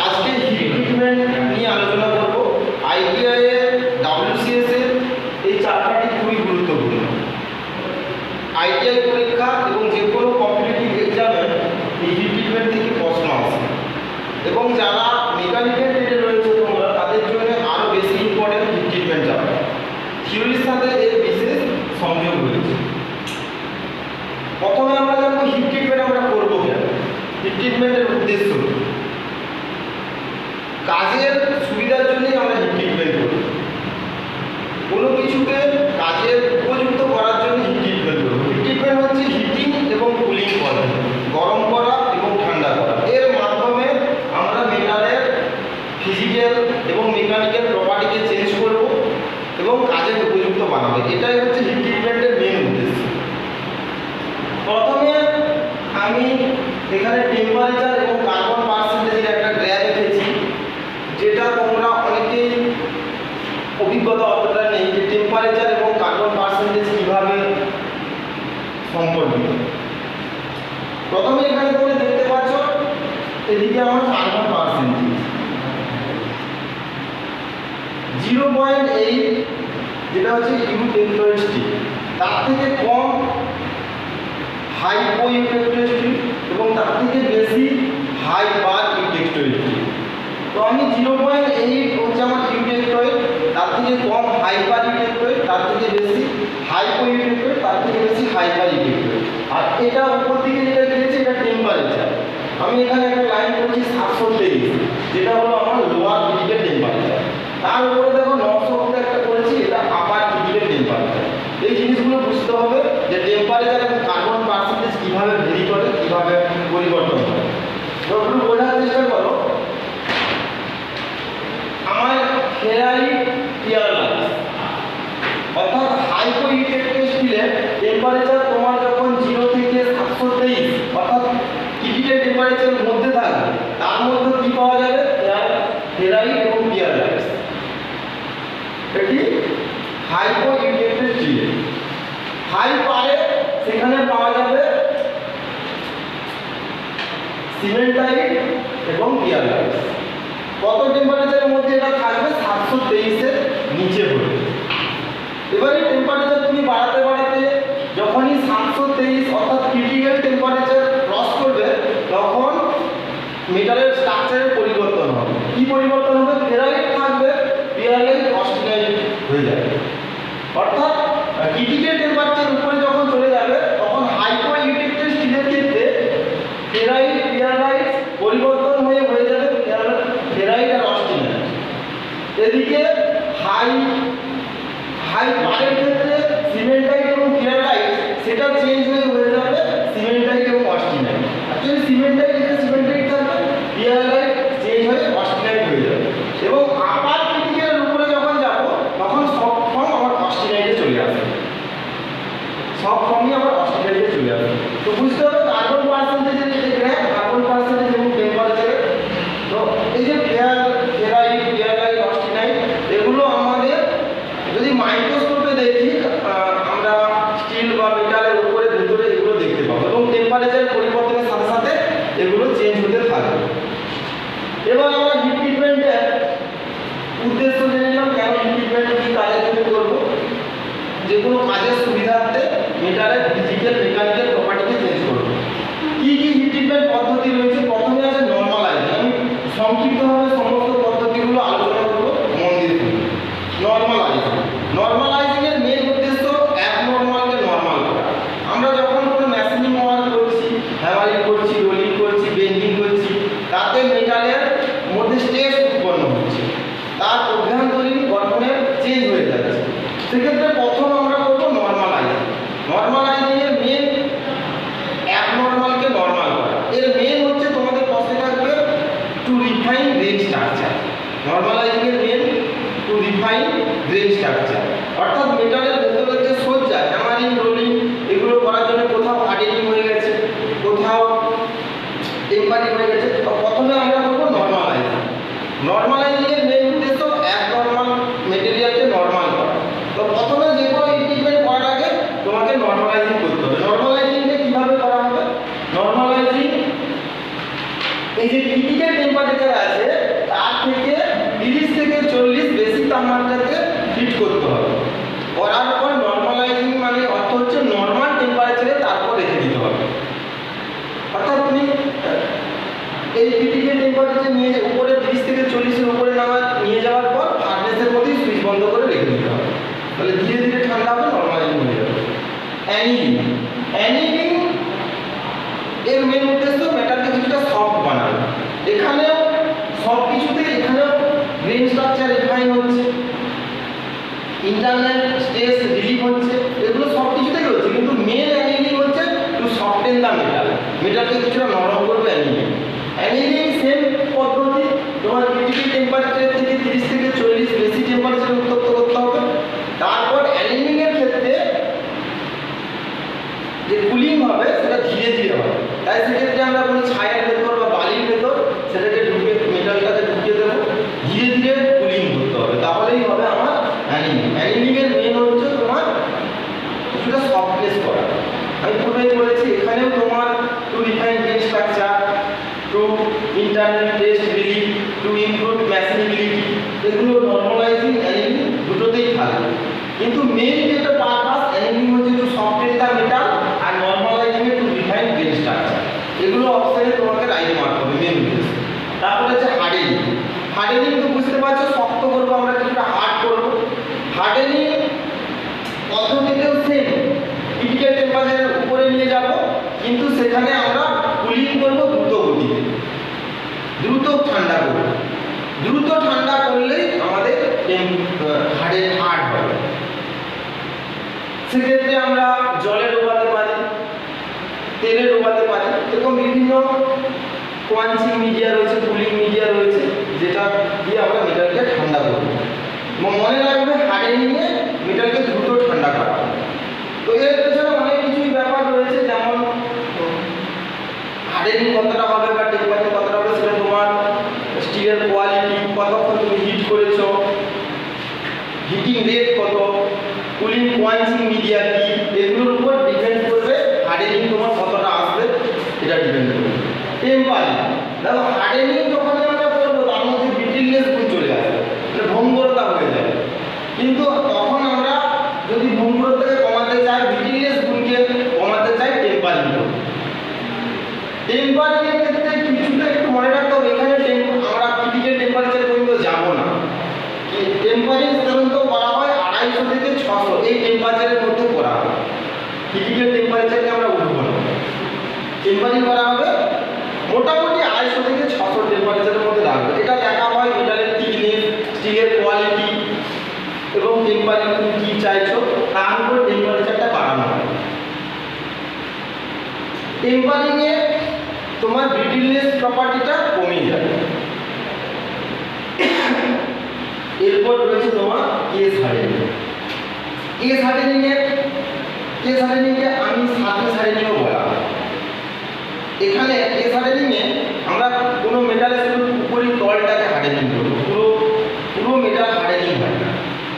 আজকে hit treatment নিয়ে আলোচনা করব। আইটিআই এর WCS এর এই চ্যাপ্টারটি খুবই গুরুত্বপূর্ণ। আইটিআই পরীক্ষা এবং যে কোনো কম্পিটিটিভ এক্সামে এই হিট ট্রিটমেন্ট থেকে প্রশ্ন আসে এবং যারা মেকানিক্যাল ট্রেডে রয়েছে তোমরা তাদের জন্য আরও বেশি ইম্পর্টেন্ট হিট ট্রিটমেন্ট চ্যাপ্টার। থিওরির সাথে এর বিশেষ সংযোগ রয়েছে। প্রথমে আমরা জানবো হিট ট্রিটমেন্ট আমরা করবো কেন, হিট ট্রিটমেন্টের উদ্দেশ্য। কাজের সুবিধার জন্যই আমরা হিট ট্রিটমেন্ট করি। কোনো কিছুকে কাজের উপযুক্ত করার জন্য হিট ট্রিটমেন্ট করব। হিট ট্রিটমেন্ট হচ্ছে হিটিং এবং কুলিং করা, গরম করা এবং ঠান্ডা করা। এর মাধ্যমে আমরা মেটালের ফিজিক্যাল এবং মেকানিক্যাল প্রপার্টিকে চেঞ্জ করব এবং কাজের উপযুক্ত বানাবো। এটাই হচ্ছে হিট ট্রিটমেন্টের মেন উদ্দেশ্য। প্রথমে আমি এখানে টেম্পারেচার এবং কার্বন পার্সেন্টেজের একটা গ্রাফ এঁকেছি, যেটা তোমরা অনেকেই অভিজ্ঞতা অতটা নেই যে টেম্পারেচার এবং কার্বন পার্সেন্টেজ কীভাবে সম্পর্কিত। প্রথমে এখানে তোমরা দেখতে পাচ্ছ এদিকে আমার কার্বন পার্সেন্টেজ 0.8, যেটা হচ্ছে ইউটেক্টোয়েস্টিক। তার থেকে কম হাইপো ইউটেক্টোয়েস্টিক এবং তার থেকে বেশি হাইপার ইউটেক্টোয়েস্টিক। তো আমি 0.8 হচ্ছে আমার ইউটেক্টোয়েড, তার থেকে কম হাইপার ইউটেক্টোয়েড, তার থেকে বেশি হাইপো ইউটেক্টোয়েড, তার থেকে বেশি হাইপার ইউটেক্টোয়েড। আর এটা উপর দিকে যেটা দিয়েছে এটা টেম্পারেচার। আমি এখানে একটা লাইন করছি 723, যেটা হলো আমার লোয়ার ক্রিটিক্যাল টেম্পারেচার। তার উপরে দেখো 900 একটা করেছি, এটা আপার ক্রিটিক্যাল টেম্পারেচার। এই জিনিসগুলো বুঝতে হবে যে টেম্পারেচার এবং কার্বন পার্সেন্টেজ কীভাবে ভেরি করে, কীভাবে পরিবর্তন করে। তো একটু বোঝার চেষ্টা করো। আমার ফেরাইট পিয়ারলাইজ অর্থাৎ হাইপো ইউটেক্টোয়েস্টিলে টেম্পারেচার তোমার যখন 0 থেকে 723 অর্থাৎ ক্রিটিক্যাল টেম্পারেচারের মধ্যে থাকবে, তার মধ্যে কি পাওয়া যাবে? ফেরাইট এবং পিয়ারলাইজ। এটি হাইপো ইউটেক্টোয়েস্টিলে। হাই পারে সেখানে পাওয়া যাবে সিমেন্টাইট এবং পিয়ারলাইজ। কত টেম্পারেচারের মধ্যে এটা থাকবে? 723 এর নিচে পড়বে। এবারে টেম্পারেচার তুমি বাড়াতে বাড়াতে যখনই 723 অর্থাৎ ক্রিটিক্যাল টেম্পারেচার ক্রস করবে, তখন মেটালের স্ট্রাকচারের পরিবর্তন হবে। কি পরিবর্তন হবে? ফেরাইট থাকবে, পিয়ারলাইজ অস্টিনাইট হয়ে যাবে। অর্থাৎ ক্রিটিক্যাল টেম্পারেচার উপরে যখন চলে যাবে, তখন হাইপো ইউটেক্টোয়েস্টিলের ক্ষেত্রে ফেরাইট পিয়ারলাইজ পরিবর্তন হয়ে যাবে ফেরাইট আর অস্টিনাইট। এদিকে হাই পারের ক্ষেত্রে সিমেন্টাইট এবং পিয়ারলাইজ সেটা চেঞ্জ হয়ে যাবে সিমেন্টাইট এবং অস্টিনাইট। অ্যাকচুয়ালি সিমেন্টাইট থাকবে, পিয়ারলাইজ চেঞ্জ হয়ে অস্টিনাইট হয়ে যাবে। এবং আপার ক্রিটিক্যালের উপরে যখন যাব, তখন সব ফর্ম আমার অস্টিনাইটে চলে আসবে, সব ফর্মই আমার অস্টিনাইটে চলে আসবে। তো বুঝতে হবে কার্বন পার্সেন্টেজের যে গ্রাফ, কার্বন পার্সেন্টেজ এবং টেম্পারেচার। তো এই যে ফেরাইট, পিয়ারলাইট, অস্টিনাইট, এগুলো আমাদের যদি মাইক্রোস্কোপে দেখি, আমরা স্টিল বা মেটালের উপরে ভেতরে এগুলো দেখতে পাবো এবং টেম্পারেচার পরিবর্তনের সাথে সাথে এগুলো চেঞ্জ হতে থাকবে। এবার আমরা হিট ট্রিটমেন্টের উদ্দেশ্য জেনে নিলাম, কেন হিট ট্রিটমেন্ট কী কাজের জন্য করবো। যে কোনো কাজের সুবিধার্থে মেটালের ফিজিক্যাল মেকানিক্যাল প্রপার্টিকে চেঞ্জ করবো। কী কী হিট ট্রিটমেন্ট পদ্ধতি রয়েছে? প্রথমে আছে নর্মালাইজিং। আমি সংক্ষিপ্তভাবে সমস্ত পদ্ধতিগুলো আলোচনা করবো, মন দিয়ে শুনুন। নর্মালাইজিং এর মেন উদ্দেশ্য অ্যাবনর্মালকে নর্মাল করা। আমরা যখন কোনো মেশিনিং ওয়ার্ক করছি, হ্যামারিং করছি, রোলিং করছি, বেন্ডিং করছি, তাতে মেটালের মধ্যে স্ট্রেস উৎপন্ন হচ্ছে, তার অভ্যন্তরীণ গঠনের চেঞ্জ হয়ে যাচ্ছে। সেক্ষেত্রে প্রথম আমরা করবো নর্মালাইজিং। নর্মালাইজিং এর মেন অ্যাবনর্মালকে নর্মাল করা। এর মেন হচ্ছে তোমাদের প্রশ্নে থাকবে to refine grain structure. Normalizing এর main to refine grain structure, অর্থাৎ মেটালের ভেতরে যে সজ্জা, হ্যামারিং, রোলিং এগুলো করার জন্য কোথাও হার্ডেনিং হয়ে গেছে, কোথাও টেম্পারিং হয়ে গেছে। তো প্রথমে আমরা করবো নর্মালাইজিং। নর্মালাইজিং এর মেন উদ্দেশ্য অ্যাবনর্মাল মেটেরিয়ালকে নর্মাল করা। তো প্রথমে যে কোনো ট্রিটমেন্ট করার আগে তোমাকে নর্মালাইজিং করতে হবে। নর্মালাইজিংটা কীভাবে করা হবে? নর্মালাইজিং এই যে ক্রিটিক্যাল টেম্পারেচার আছে তার থেকে 30 থেকে 40 বেশি তাপমাত্রাতে হিট করতে হবে। করার পর নর্মালাইজিং মানে অর্থ হচ্ছে নর্মাল টেম্পারেচারে তারপর রেখে দিতে হবে। অর্থাৎ তুমি এই ক্রিটিক্যাল টেম্পারেচার নিয়ে উপরে 30 থেকে 40 এর উপরে নিয়ে যাওয়ার পর ফার্নেসের মধ্যেই সুইচ বন্ধ করে রেখে দিতে হবে। তাহলে ধীরে ধীরে ঠান্ডা হবে, নর্মালাইজিং হয়ে যাবে। অ্যানিলিং এর মেন উদ্দেশ্য মেটালকে কিছুটা সফট বানানো। এখানেও সব কিছুতে এখানেও গ্রেন স্ট্রাকচার রিফাইন হচ্ছে, ইন্টারনাল স্ট্রেস রিলিফ হচ্ছে, এগুলো সব কিছুতেই হচ্ছে, কিন্তু মেন অ্যানিলিং হচ্ছে টু সফটেন দ্য মেটালকে কিছুটা নরম করবে অ্যানিলিং সেম পদ্ধতি। তোমার ক্রিটিক্যাল টেম্পারেচার থেকে 30 থেকে 40 বেশি টেম্পারেচার উত্তপ্ত করতে হবে। তারপর অ্যানিলিং এর ক্ষেত্রে যে কুলিং হবে সেটা ধীরে ধীরে হবে। তাই সেক্ষেত্রে আমরা কোনো ছায়ার ভেতর বা বালির ভেতর সেটাকে মেটালটাকে ঢুকিয়ে দেবো, ধীরে ধীরে কুলিং করতে হবে, তাহলেই হবে আমার অ্যানিলিং এর মেন হচ্ছে তোমার কিছুটা সফটনেস করা। আমি পূর্বেই বলেছি এখানেও তোমার to refine grain structure, to internal টেস্ট রিলিফ, টু ইমপ্রুভ ম্যাশিনেবিলিটি, এগুলো নর্মালাইজিং অ্যানিলিং দুটোতেই থাকবে। কিন্তু মেন যেটা পারপাস অ্যানিলিং হচ্ছে টু সফটেন দ্য মেটাল আর normalizing to refine grain structure. এগুলো অপশনে তোমাকে রাইট মারতে হবে মেন উদ্দেশ্য। তারপর হচ্ছে হার্ডেনিং। হার্ডেনিং তো বুঝতে পারছো, শক্ত করবো আমরা, কিছুটা হার্ড করবো। হার্ডেনিং পদ্ধতিতেও সেম, ক্রিটিক্যাল টেম্পারেচারের উপরে নিয়ে যাব, কিন্তু সেখানে আমরা কুলিং করবো দ্রুত গতিতে, দ্রুত ঠান্ডা করবো। দ্রুত ঠান্ডা করলেই আমাদের হার্ড হবে। সেক্ষেত্রে আমরা জলে ডোবাতে পারি, তেলে ডোবাতে পারি, এরকম বিভিন্ন কোয়াঞ্চিং মিডিয়া রয়েছে, কুলিং মিডিয়া রয়েছে, যেটা দিয়ে আমরা মেটালকে ঠান্ডা করব। মনে রাখবে হার্ডেনিংয়ে মেটালকে দ্রুত ঠান্ডা করা। তো এর পেছনে অনেক কিছুই ব্যাপার রয়েছে, যেমন হার্ডেনিং কতটা হবে বা টেম্পারেচার কতটা হবে সেটা তোমার স্টিলের কোয়ালিটি, কতক্ষণ তুমি হিট করেছো, হিটিং রেট কত, কুলিং কোয়াঞ্চিং মিডিয়া কি, এগুলোর উপর ডিপেন্ড করবে হার্ডেনিং তোমার কতটা আসবে, এটা ডিপেন্ড করবে। টেম্পারিং দেখো, হার্ডেনিং যখন আমরা করবো তার মধ্যে ব্রিটেলনেস গুণ চলে আসবে, মানে ভঙ্গুরতা হয়ে যাবে। কিন্তু তখন আমরা যদি ভঙ্গুরতাকে কমাতে চাই, ব্রিটেলনেস গুণকে কমাতে চাই, টেম্পারিং করব। টেম্পারিং এর ক্ষেত্রে কিছুটা একটু মনে রাখতে হবে, এখানে আমরা ক্রিটিক্যাল টেম্পারেচার পর্যন্ত যাব না। টেম্পারিং সাধারণত করা হয় 250 থেকে 600 এই টেম্পারেচারের মধ্যে করা হয়। ক্রিটিক্যাল টেম্পারেচারকে আমরা উঠবো না, টেম্পারিং করা হবে মোটামুটি 250 থেকে 600 টেম্পারেচারের মধ্যে রাখবে। এটা দেখা হয় মেটালের থিকনেস, স্টিলের কোয়ালিটি এবং টেম্পারিং তুমি কী চাইছো তার উপর টেম্পারেচারটা বাড়ানো হয়। টেম্পারিংয়ে তোমার ব্রিটেলনেস প্রপার্টিটা কমে যাবে। এরপর রয়েছে তোমার কেস হার্ডেনিং। কেস হার্ডেনিংকে আমি সারফেস হার্ডেনিংও বলা হয়। এখানে কেস হার্ডেনিংয়ে আমরা কোনো মেটালের শুধু উপরের তলটাকে হার্ডেনিং করবো, পুরো মেটাল হার্ডেনিং হয় না,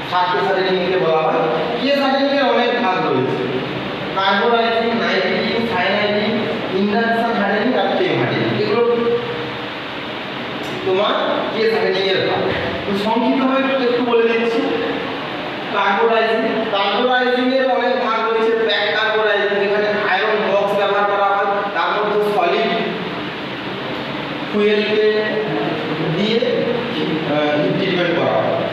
সারফেস হার্ডেনিংকে বলা হয়। কেস হার্ডেনিংয়ের অনেক ভাগ রয়েছে, কার্বোনাইজিং, নাইট্রিটিং, সায়ানাইডিং, ইন্ডাকশন হার্ডেনিং আর ফ্লেম হার্ডেনিং, এগুলো তোমার কেস হার্ডেনিংয়ের ভাগ। তো সংক্ষিপ্তভাবে একটু বলে দিচ্ছি। কার্বোনাইজিং এর অনেক ভাগ রয়েছে। প্যাক কার্বোনাইজিং, এখানে আয়রন বক্স ব্যবহার করা হয়, তার মধ্যে সলিড ফুয়েলকে দিয়ে ট্রিটমেন্ট করা হয়।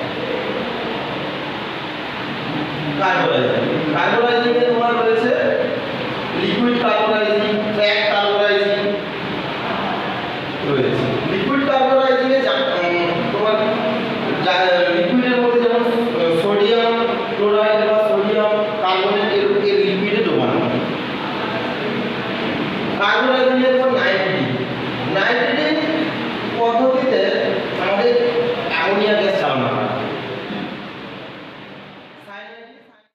কার্বোনাইজিং এ তোমার রয়েছে লিকুইড কার্বোনাইজিং, প্যাক কার্বোনাইজিং রয়েছে। লিকুইড কার্বোনাইজিং এ তোমার